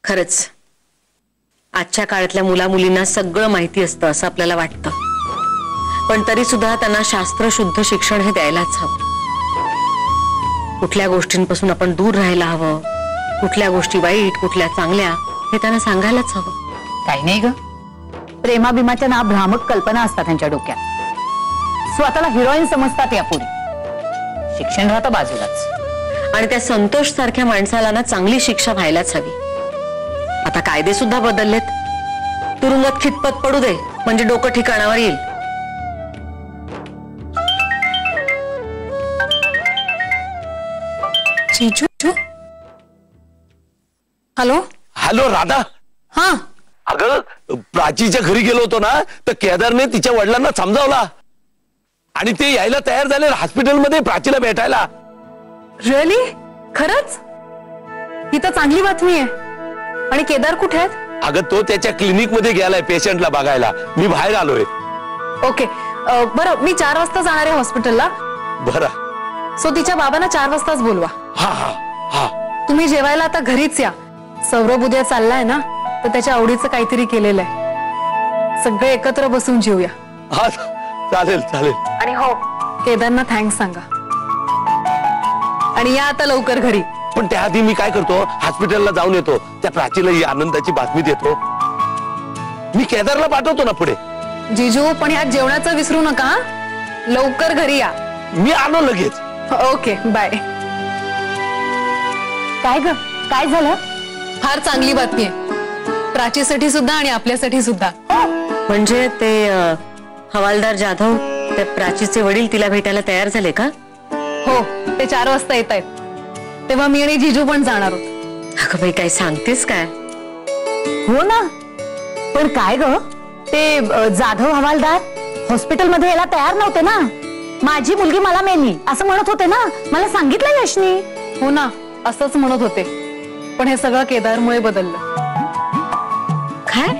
खरंच आजच्या काळातल्या मुला मुलींना सगळं माहिती असतं असं आपल्याला वाटतं, पण तरी सुद्धा त्यांना शास्त्रशुद्ध शिक्षण हे द्यायलाच हवं. कुठल्या गोष्टींपासून आपण दूर राहायला हवं, कुठल्या गोष्टी वाईट कुठल्या चांगल्या हे त्यांना सांगायलाच हवं. काही नाही ग, प्रेमाभिमाच्या ना भ्रामक कल्पना असतात त्यांच्या डोक्यात. स्वतःला हिरोईन समजतात यापुढे. शिक्षण राहतं बाजूलाच. आणि त्या संतोष सारख्या माणसाला ना चांगली शिक्षा व्हायलाच हवी. आता कायदे सुद्धा बदललेत. तुरुंगात खितपत पडू दे म्हणजे डोकं ठिकाणावर येईल. जीजू, हॅलो. हॅलो राधा. हा अगं प्राचीच्या घरी गेलो होतो ना, तर केदारने तिच्या वडिलांना समजावला आणि ते यायला तयार झाले हॉस्पिटलमध्ये प्राचीला भेटायला. रिअली? खरंच? ही तर चांगली बातमी आहे. आणि केदार कुठे आहेत? अगं तो त्याच्या क्लिनिक मध्ये गेलाय पेशंटला बघायला. मी बाहेर आलोय. ओके बरं, मी 4 वाजता जाणार आहे हॉस्पिटलला. बरं. सो तिच्या बाबांना 4 वाजताच बोलवा. हा हा हा. तुम्ही जेवायला आता घरीच या. सौरभ उद्या चाललाय ना, तर त्याच्या आवडीचं काहीतरी केलेलं आहे. सगळे एकत्र बसून जेवूया. हा चालेल चालेल. आणि हो, केदारना थँक्स सांगा. आणि या आता लवकर घरी. पण त्याआधी मी काय करतो, हॉस्पिटलला जाऊन येतो. त्या प्राचीला ही आनंदाची बातमी देतो. मी केदारला पाठवतो ना पुढे. जीजू पण ह्या जेवणाचं विसरू नका. लवकर घरी या. मी आलो लगेच. Okay bye. काय ग, काय झालं? फार चांगली बातमी आहे, प्राचीसाठी सुद्धा आणि आपल्यासाठी सुद्धा. म्हणजे ते हवालदार जाधव त्या प्राचीचे वडील तिला भेटायला तयार झाले का? हो, ते 4 वाजता येत आहेत. तेव्हा मी आणि जीजू पण जाणार आहोत. अगं बाई, काय सांगतेस काय? हो ना. पण काय ग, ते जाधव हवालदार हॉस्पिटलमध्ये यायला तयार नव्हते ना. माझी मुलगी मला मेली असं म्हणत होते ना. मला सांगितलं यशनी. हो ना, असंच म्हणत होते. पण हे सगळं केदारमुळे बदललं. काय?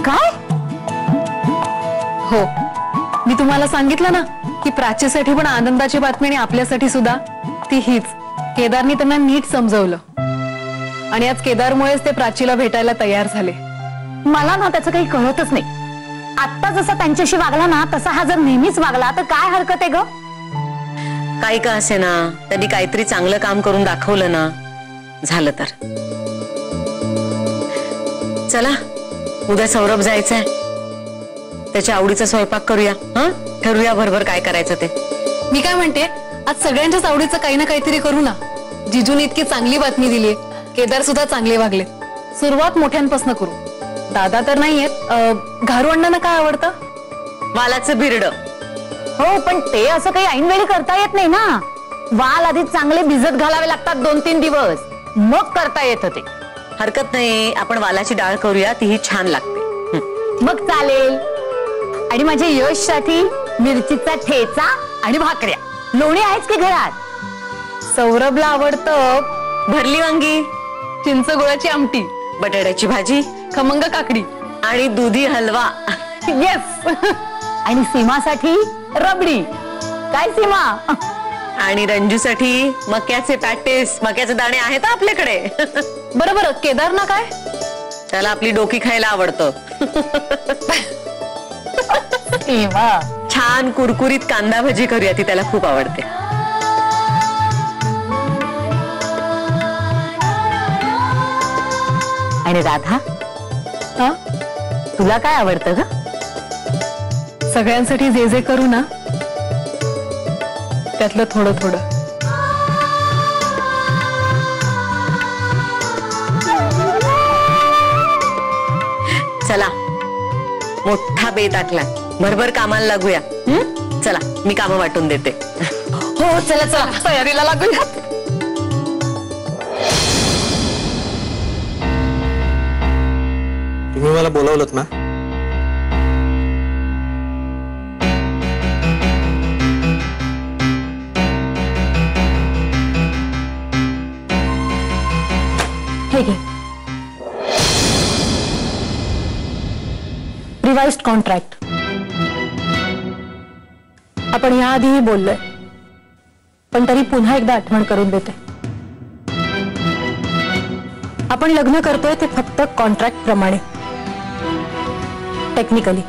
काय? हो, मी तुम्हाला सांगितलं ना की प्राचीसाठी पण आनंदाची बातमी आणि आपल्यासाठी सुद्धा. ती हीच. केदारनी त्यांना नीट समजवलं आणि आज केदारमुळेच ते प्राचीला भेटायला तयार झाले. मला ना त्याचं काही कळतच नाही. आता जसा त्यांच्याशी वागला ना, तसा हा जर नेहमीच वागला तर काय हरकत आहे ग? काही का असे ना, त्यांनी काहीतरी चांगलं काम करून दाखवलं ना, झालं तर. चला, उद्या सौरभ जायचंय. त्याच्या आवडीचा स्वयंपाक करूया. हा, ठरूया भरभर काय करायचं ते. मी काय म्हणते, आज सगळ्यांच्याच आवडीचं काही ना काहीतरी करू ना. जिजूने इतकी चांगली बातमी दिली, केदार सुद्धा चांगले वागले. सुरुवात मोठ्यांपासून करू. दादा तर नाहीयेत. घारू अण्णांना काय आवडतं? वालाचं बिरड. हो, पण ते असं काही ऐनवेळी करता येत नाही ना. वाल आधी चांगले भिजत घालावे लागतात 2-3 दिवस, मग करता येतं ते. हरकत नाही, आपण वालाची डाळ करूया, तीही छान लागते. मग चालेल. आणि माझ्या यश साठी मिरचीचा ठेचा आणि भाकऱ्या. लोणी आहेच की घरात? सौरभला आवडतं भरली वांगी, चिंच गुळाची आमटी, बटाट्याची भाजी, खमंग काकडी आणि दुधी हलवा. येस. आणि सीमासाठी रबडी. काय सीमा? आणि रंजूसाठी मक्याचे पॅटेस. मक्याचे दाणे आहेत आपल्याकडे. बरोबर. केदारना काय? त्याला आपली डोकी खायला आवडतं. छान कुरकुरीत कांदा भजी करूया, ती त्याला खूप आवडते. आणि राधा, हा, तुला काय आवडतं ग? सगळ्यांसाठी जे जे करू ना, त्यातलं थोडं थोडं. चला, मोठा बेत आखला, भरभर कामाला लागूया. चला, मी कामं वाटून देते. हो, चला चला, तयारीला लागूया. तुम्ही मला बोलावलत ना? हे घे. Revised contract. आपण याआधीही बोललोय, पण तरी पुन्हा एकदा आठवण करून देते. आपण लग्न करतोय ते फक्त कॉन्ट्रॅक्ट प्रमाणे. टेक्निकली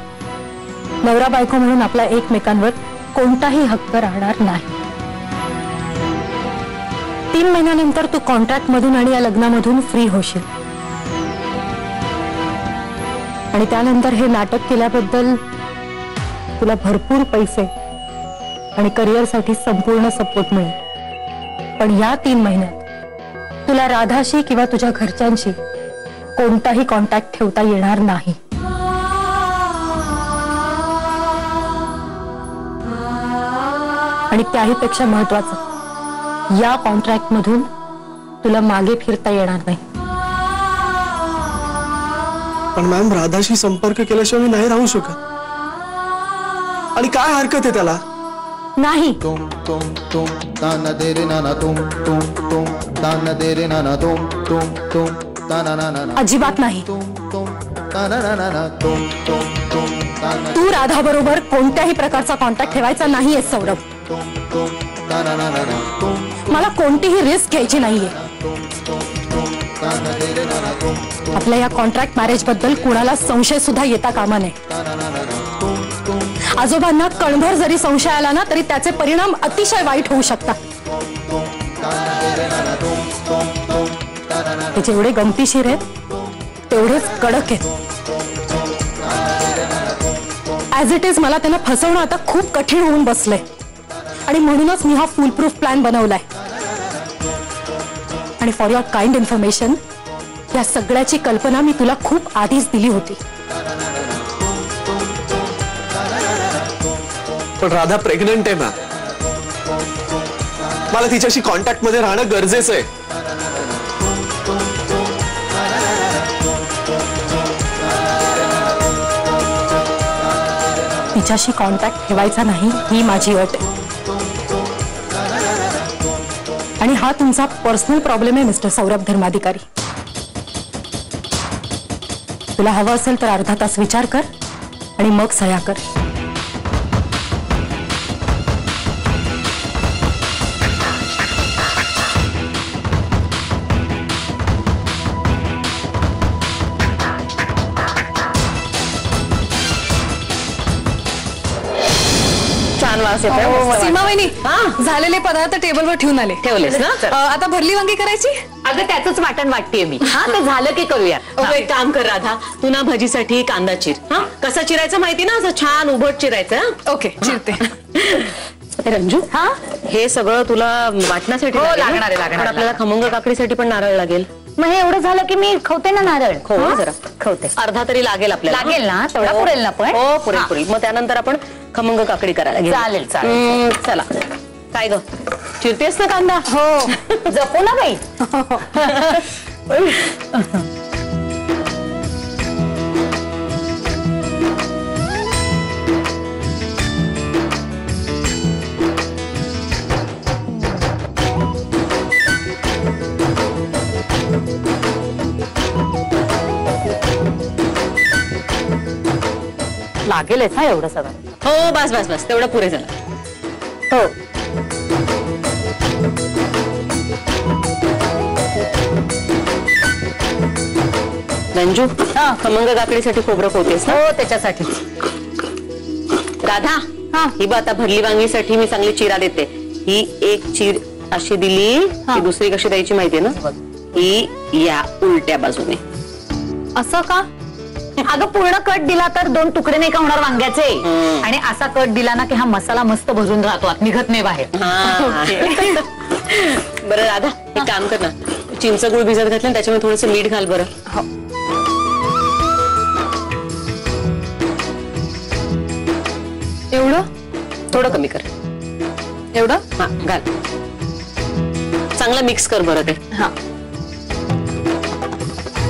नवरा बायको म्हणून आपला एकमेकांवर कोणताही हक्क राहणार नाही. 3 महिन्यानंतर तू कॉन्ट्रॅक्ट मधून आणि या लग्नामधून फ्री होशील. आणि त्यानंतर हे नाटक केल्याबद्दल तुला भरपूर पैसे आणि करिअरसाठी संपूर्ण सपोर्ट मिळेल. पण या 3 महिन्यात तुला राधाशी किंवा तुझ्या घरच्यांशी कोणताही कॉन्टॅक्ट ठेवता येणार नाही. आणि त्याहीपेक्षा महत्वाचं, या कॉन्ट्रॅक्ट मधून तुला मागे फिरता येणार नाही. पण मॅम, राधाशी संपर्क केल्याशिवाय मी नाही राहू शकत. आणि काय हरकत आहे त्याला? नाही. तुम तुम तुम ताना दे रे नाना तुम तुम तुम ताना दे रे नाना तुम तुम तुम ताना नाना अजिबात नाही. तुम तुम ताना नाना तुम तुम तुम ताना तू राधा बरोबर कोणत्याही प्रकारचा कॉन्टॅक्ट ठेवायचा नाहीये सौरभ. तुम तुम ताना नाना तुम मला कोणतीही रिस्क घ्यायची नाहीये. तुम तुम तुम ताना दे रे नाना तुम आपल्या या कॉन्ट्रॅक्ट मॅरेज बद्दल कुणाला संशय सुद्धा येता कामा नये. ताना नाना तुम तुम आजोबांना कणभर जरी संशय आला ना तरी त्याचे परिणाम अतिशय वाईट होऊ शकतात. ते जेवढे गमतीशीर आहेत तेवढेच कडक आहेत. ऍज इट इज मला त्यांना फसवणं आता खूप कठीण होऊन बसलंय. आणि म्हणूनच मी हा फुल प्रूफ प्लॅन बनवलाय. आणि फॉर युअर काइंड इन्फॉर्मेशन, या सगळ्याची कल्पना मी तुला खूप आधीच दिली होती. पण राधा प्रेग्नंट आहे ना. मला तिच्याशी कॉन्टॅक्ट मध्ये राहणं गरजेचं आहे. तिच्याशी कॉन्टॅक्ट ठेवायचा नाही ही माझी अट आहे. आणि हा तुमचा पर्सनल प्रॉब्लेम आहे मिस्टर सौरभ धर्माधिकारी. तुला हवं असेल तर अर्धा तास विचार कर आणि मग सह्या कर. छान वास येतोय. सीमा वहिनी, झालेले पदार्थ टेबलवर ठेवून आले. ठेवलेस ना? आता भरली वांगी करायची. अगं त्याच वाटण वाटतेय मी. हा, ते झालं की करूया. एक काम कर राधा, तू ना भजीसाठी कांदा चिर. हा, कसा चिरायचा माहिती ना? असं छान उभट चिरायचं. ओके, चिरते. रंजू, हा, हे सगळं तुला वाटण्यासाठी हो, लागेल ना? लागणार आहे, लागणार पण आपल्याला खमंग काकडीसाठी पण नारळ लागेल. मग हे एवढं झालं की मी खवते ना नारळ. हो हा? जरा खवते. अर्धा तरी लागेल आपल्याला. लागेल ना? तेवढा हो. पुरेल ना पण? हो, पुरेल हा. पुरेल. मग त्यानंतर आपण खमंग काकडी करायला घेऊ. चालेल, चालेल. चला. काय ग, चिरतेस ना कांदा? हो, जपू ना बाई. लागेलच हा एवढं सगळं. हो, बस बस बस, तेवढं पुरे झालं. हो. रंजू, खमंग काकडीसाठी खोबरं पोतेस ना? हो, त्याच्यासाठी. राधा, ही बघ आता भरली वांगीसाठी मी चांगली चिरा देते. ही एक चीर अशी दिली की दुसरी कशी द्यायची माहितीये ना? ही या उलट्या बाजूने. असं का? अगं पूर्ण कट दिला तर 2 तुकडे नाही का होणार वांग्याचे. आणि असा कट दिला ना की हा मसाला मस्त भरून राहतो, आत निघत नाही बाहेर. बरं राधा, एक काम कर ना, चिंच गुळ भिजत घातलं त्याच्यामध्ये थोडंसं मीठ घाल बरं. एवढं? थोडं कमी कर. एवढं? हा, घाल. चांगलं मिक्स कर बरं ते. हा.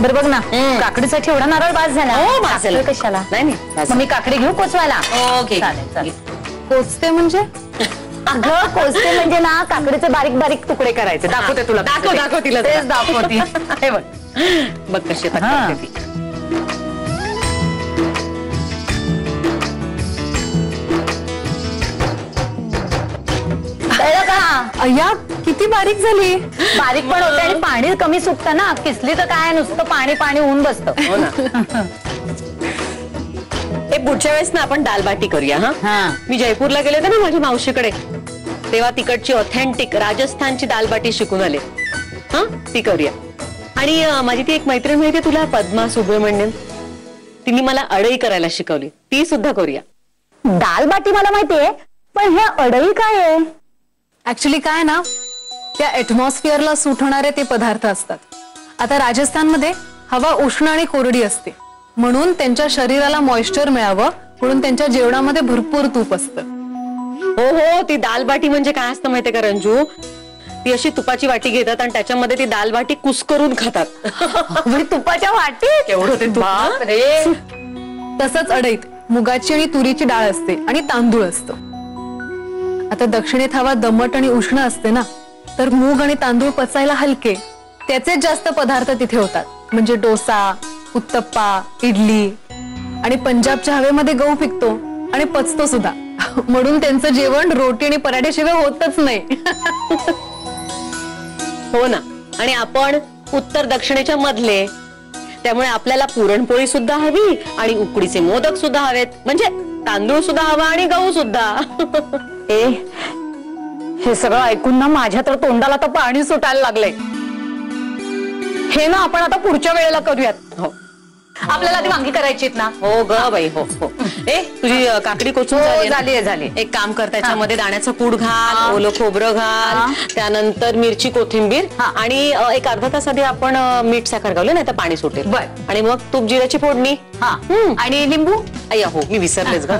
बरं बघ ना, काकडीसाठी एवढा नारळ बास झाला. हो, बास झाला. काकडी कशाला? नाही नाही, मग मी काकडी घेऊ कोचवायला? ओके. चालेल, चालेल. पोचते म्हणजे? अगं कोचते म्हणजे ना काकडीचे बारीक बारीक तुकडे करायचे. दाखवते तुला. दाखव तिला. तेच दाखवते. हे बघ. बघ कशी आता हा. करते ती. कळलं का? अय्या किती बारीक झाली. बारीक पण होते आणि पाणी कमी सुटतं ना. किसली तर काय नुसतं पाणी पाणी होऊन बसतं. हो ना. हे पुढच्या वेळेस ना आपण दालबाटी करूया. हा, मी जयपूरला गेले होते ना माझ्या मावशीकडे, तेव्हा तिकडची ऑथेंटिक राजस्थानची दालबाटी शिकून आले. हा, ती करूया. आणि माझी ती एक मैत्रीण माहितीये तुला, पद्मा सुब्रमण्यम, तिने मला अडई करायला शिकवली, ती सुद्धा करूया. दालबाटी मला माहितीये, पण हे अडई काय आहे? ऍक्च्युली काय ना, त्या ऍटमॉस्फिअरला सूट होणारे ते पदार्थ असतात. आता राजस्थानमध्ये हवा उष्ण आणि कोरडी असते, म्हणून त्यांच्या शरीराला मॉइश्चर मिळावं म्हणून त्यांच्या जेवणामध्ये भरपूर तूप असतं. हो हो, ती दालबाटी म्हणजे काय असतं माहितीये का रंजू, ती अशी तुपाची वाटी घेतात आणि त्याच्यामध्ये ती दालबाटी कुस्करून खातात. तुपाच्या वाटीत एवढं ते तुप रे. तसंच अडईत मुगाची आणि तुरीची डाळ असते आणि तांदूळ असतं. आता दक्षिणेत हवा दमट आणि उष्ण असते ना, तर मूग आणि तांदूळ पचायला हलके, त्याचेच जास्त पदार्थ तिथे होतात. म्हणजे डोसा, उत्तप्पा, इडली. आणि पंजाबच्या हवेमध्ये गहू पिकतो आणि पचतो सुद्धा, म्हणून त्यांचं जेवण रोटी आणि पराठ्याशिवाय होतच नाही. हो ना. आणि आपण उत्तर दक्षिणेच्या मधले, त्यामुळे आपल्याला पुरणपोळी सुद्धा हवी आणि उकडीचे मोदक सुद्धा हवेत, म्हणजे तांदूळ सुद्धा हवा आणि गहू सुद्धा. हे सगळं ऐकून ना माझ्या तर तोंडाला तर पाणी सुटायला लागलंय. हे ना आपण आता पुढच्या वेळेला करूयात. हो, आपल्याला आधी वांगी करायची ना. हो ग बाई, हो हो. तुझी काकडी कोचून झाली. एक काम कर, त्याच्यामध्ये दाण्याचं कूट घाल, ओलं खोबरं घाल, त्यानंतर मिरची, कोथिंबीर आणि एक अर्धा तास आधी आपण मीठ साखर घालू, नाही तर पाणी सुटेल. बर. आणि मग तूप जिऱ्याची फोडणी. आणि लिंबू. अय्या हो, मी विसरलेच ग.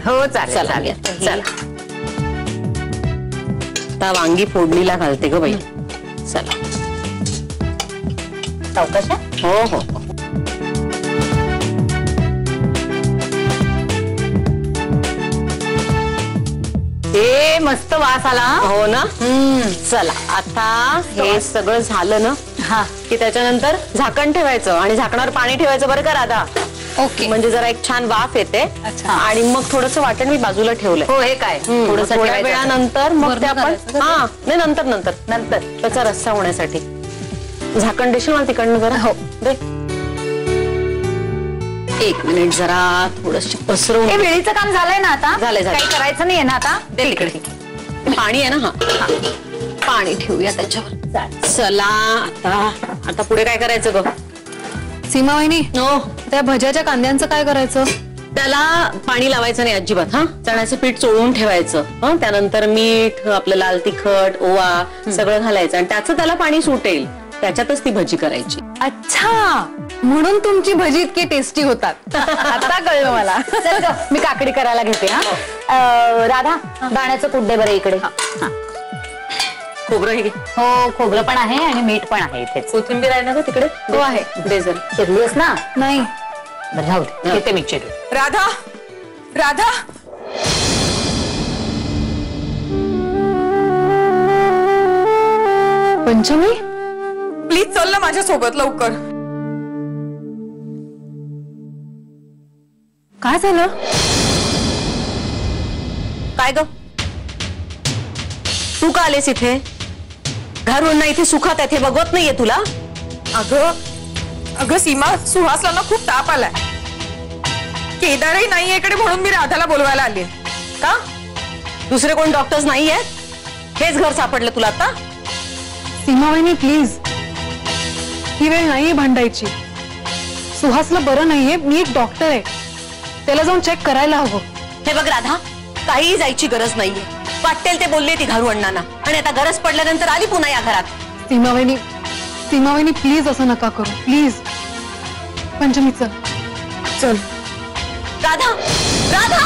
हो चालेल. चला आता वांगी फोडणीला घालते ग बाई. चला सावकाश. हो हो. हे मस्त वास आला. हो ना. चला आता हे सगळं झालं ना, की त्याच्यानंतर झाकण ठेवायचं आणि झाकणावर पाणी ठेवायचं बरं का राधा. ओके. म्हणजे जरा एक छान वाफ येते. आणि मग थोडंसं वाटण मी बाजूला ठेवलंय. हो, हे काय थोड्या वेळानंतर मग ते आपण नाही नंतर नंतर त्याचा रस्सा होण्यासाठी झाकण देशील मला तिकडनं जरा. हो दे. एक मिनिट, जरा थोडस पसरवून. हे वेळीचं काम झालंय ना आता. झालंय. काही करायचं नाहीये ना आता. दे इकडे. पाणी आहे ना. हा, पाणी ठेवूया त्याच्यावर. चला आता पुढे काय करायचं ग सीमा वहिनी? हो, त्या भज्याच्या कांद्यांचं काय करायचं? त्याला पाणी लावायचं नाही अजिबात. हा, चण्याचं पीठ चोळून ठेवायचं. त्यानंतर मीठ, आपलं लाल तिखट, ओवा सगळं घालायचं आणि त्याचं त्याला पाणी सुटेल, त्याच्यातच ती भजी करायची. अच्छा, म्हणून तुमची भजी इतकी टेस्टी होतात. आता कळलं मला. मी काकडी करायला घेते. राधा, दाण्याचं कूट दे बरं इकडे. खोबरं हे घे. हो, खोबरं पण आहे आणि मीठ पण आहे इथे. कोथिंबीर आहे ना ग तिकडे? हो आहे. दे जर. चिरलीस ना? नाही. बरं राहू दे, घेते मी चिरून. राधा, राधा, पंचमी प्लीज चल ना माझ्या सोबत लवकर. काय झालं? काय ग, तू का आलेस इथे? घरून ना इथे सुखात आहे, बघवत नाहीये तुला? अगं सीमा, सुहासला ना खूप ताप आलाय. केदारही नाहीये इकडे, म्हणून मी राधाला बोलवायला आली. का दुसरे कोण डॉक्टर्स नाही आहेत? हेच घर सापडलं तुला आता? सीमा वहिनी प्लीज, ही वेळ नाहीये भांडायची. सुहासला बरं नाहीये, मी एक डॉक्टर आहे, त्याला जाऊन चेक करायला हवं. हे बघ राधा, काही जायची गरज नाहीये. वाटेल ते बोलले ती घरू अण्णांना, आणि आता गरज पडल्यानंतर आली पुन्हा या घरात. सीमा वहिनी प्लीज असं नका करू, प्लीज. पंचमी चल. चल. राधा, राधा,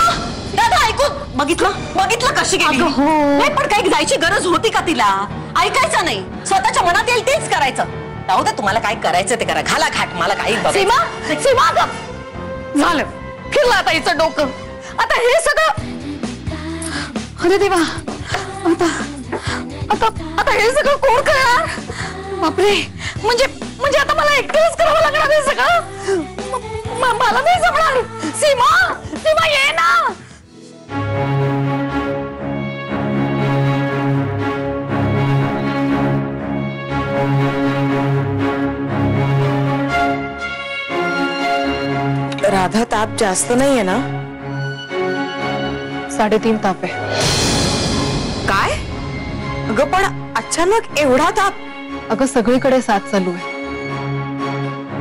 राधा ऐकून बघितलं कशी गेली? नाही पण काही जायची गरज होती का तिला? ऐकायचं नाही, स्वतःच्या मनात येईल तेच करायचं. जाऊ दे, तुम्हाला काय करायचं ते करा, घाला घाट, मला काही. सीमा झालं, फिरलं आता हिचं डोकं. आता हे सगळं, अरे देवा, आता हे सगळं कोण करणार? बापरे, म्हणजे आता मला एकटीच करावं लागणार हे सगळं? मला नाही जमणार. सीमा ये ना. ताप जास्त नाहीये ना? 3.5 ताप आहे. काय? अगं पण अचानक एवढा ताप? अगं सगळीकडे साथ चालू आहे.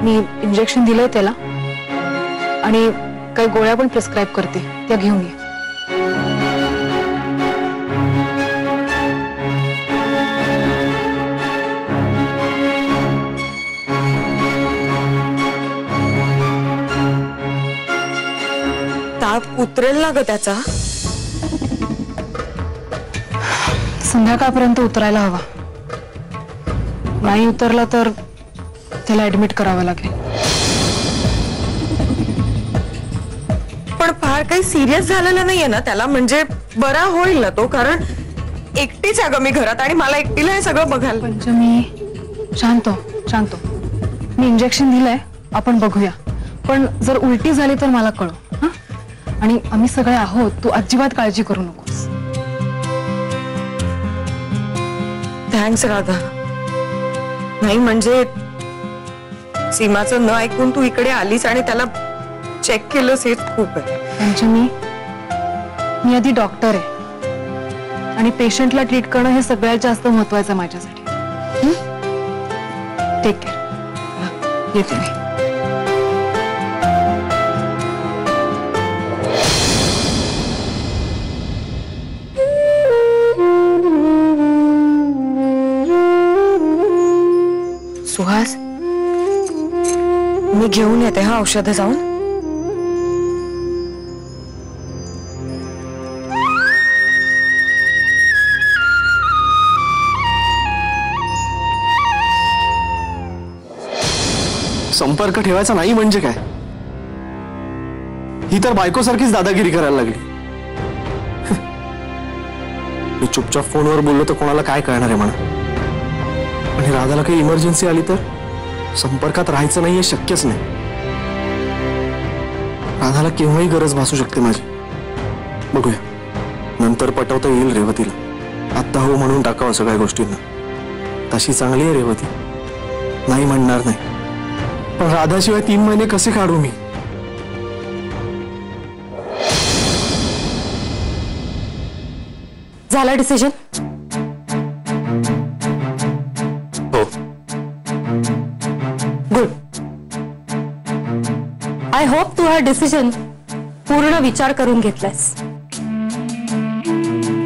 मी इंजेक्शन दिलंय त्याला आणि काही गोळ्या पण प्रिस्क्राईब करते, त्या घेऊन ये. ताप उतरेल ना ग त्याचा? संध्याकाळपर्यंत उतरायला हवा. नाही उतरला तर त्याला ऍडमिट करावं लागेल. पण फार काही सिरियस झालेलं नाहीये ना त्याला? म्हणजे बरा होईल ना तो? कारण एकटीच आहे ग मी घरात आणि मला एकटीला हे सगळं बघायला. पंचमी, शांत शांत. मी इंजेक्शन दिलंय, आपण बघूया. पण जर उलटी झाली तर मला कळव. हा, आणि आम्ही सगळे आहोत, तू अजिबात काळजी करू नकोस. थँक्स राधा. नाही म्हणजे सीमाचं न ऐकून तू इकडे आलीस आणि त्याला चेक केलंस हेच खूप आहे. पंचमी, मी आधी डॉक्टर आहे आणि पेशंटला ट्रीट करणं हे सगळ्यात जास्त महत्वाचं माझ्यासाठी. Take care. येते मी. सुहास, मी घेऊन येते हा औषधं जाऊन. संपर्क ठेवायचा नाही म्हणजे काय? ही तर बायकोसारखीच दादागिरी करायला लागली. मी चुपचाप फोनवर बोललो तर कोणाला काय कळणार आहे म्हणा. आणि राधाला काही इमर्जन्सी आली तर संपर्कात राहायचं नाही हे शक्यच नाही. राधाला केव्हाही गरज भासू शकते माझी. बघूया, नंतर पटवता येईल रेवतीला. आत्ता हो म्हणून टाकावं सगळ्या गोष्टींना. तशी चांगली आहे रेवती, नाही म्हणणार नाही. पण राधाशिवाय 3 महिने कसे काढू मी? झाला डिसिजन? हो. गुड. आय होप तू हा डिसिजन पूर्ण विचार करून घेतलायस.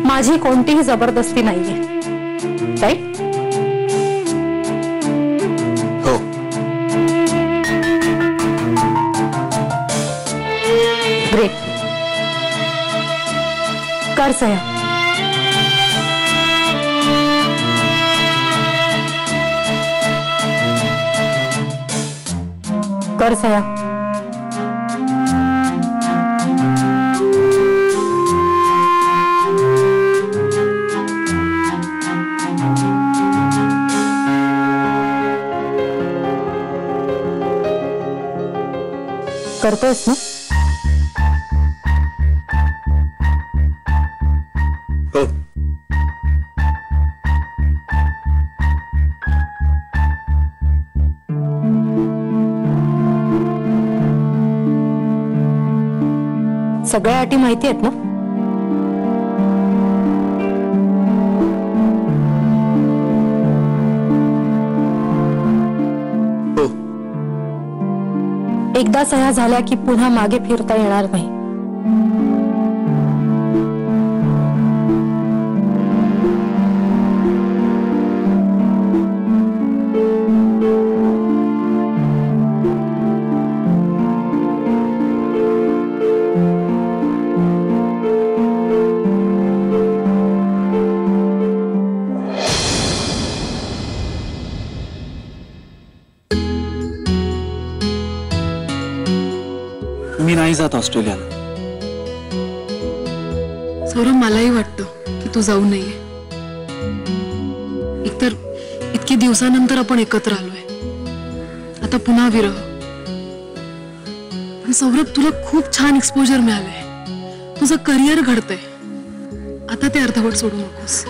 माझी कोणतीही जबरदस्ती नाहीये, राईट? हो. ग्रेट. कर सह्या. कर सह्या. करतोयस ना? हो. सगळ्या अटी माहिती आहेत ना? हो. एकदा सह्या झाल्या की पुन्हा मागे फिरता येणार नाही. मी नाही जात ऑस्ट्रेलियाला. सौरभ, मलाही वाटतं की तू जाऊ नये. एकतर इतके दिवसानंतर आपण एकत्र आलोय, आता पुन्हा विरह. पण सौरभ, तुला खूप छान एक्सपोजर मिळालंय, तुझं करिअर घडतंय. आता ते अर्धवट सोडू नकोस.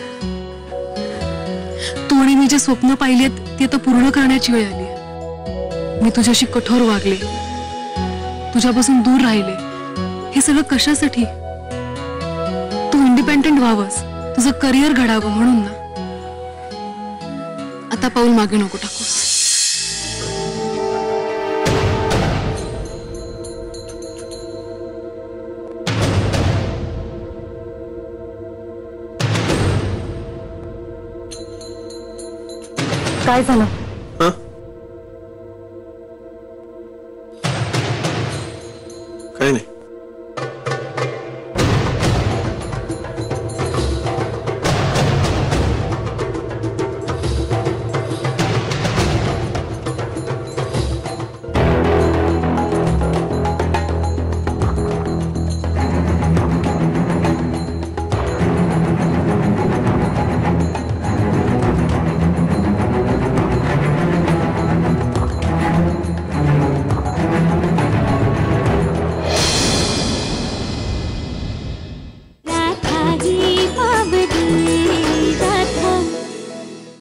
तू आणि मी जे स्वप्न पाहिलेत ती आता पूर्ण करण्याची वेळ आली. मी तुझ्याशी कठोर वागले, तुझ्यापासून दूर राहिले, हे सगळं कशासाठी? तू इंडिपेंडेंट व्हावंस, तुझं करिअर घडावं म्हणून ना. आता पाऊल मागे नको टाकूस. काय झालं? हं?